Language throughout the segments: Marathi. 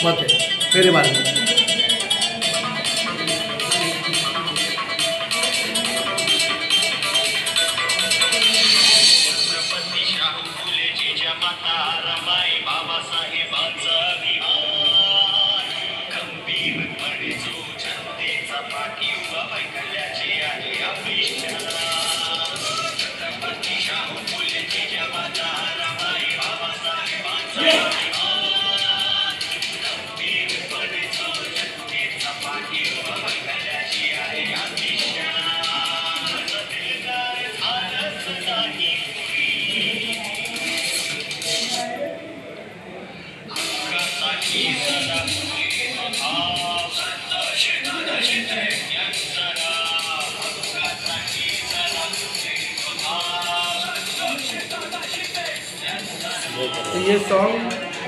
मत आहे मेरे बारे में।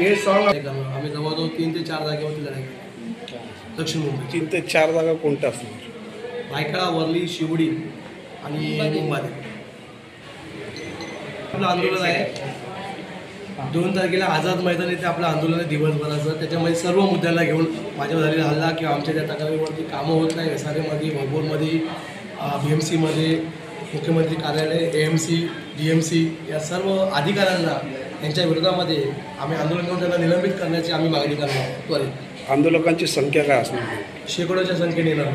ये सॉन्ग आम्ही जवळजवळ 3 ते 4 जागेवरती लढाई केली दक्षिण मुंबई। 3 ते 4 जागा कोणत्या असणार? भायखळा, वर्ली, शिवडी आणि मुंबई। आपलं आंदोलन आहे 2 तारखेला आझाद मैदान येथे आपलं आंदोलन आहे दिवसभराचं। त्याच्यामध्ये सर्व मुद्द्यांना घेऊन माझ्यावर झालेला हल्ला किंवा आमच्या त्या तक्रारीवरती कामं होत नाही SRAमध्ये, भोगोरमध्ये, BMCमध्ये, मुख्यमंत्री कार्यालय, AMC, DMC या सर्व अधिकाऱ्यांना यांच्या विरोधामध्ये आम्ही आंदोलन करून त्यांना निलंबित करण्याची आम्ही मागणी करणार त्वरित। आंदोलकांची संख्या काय असणार? शेकडोच्या संख्येने येणार।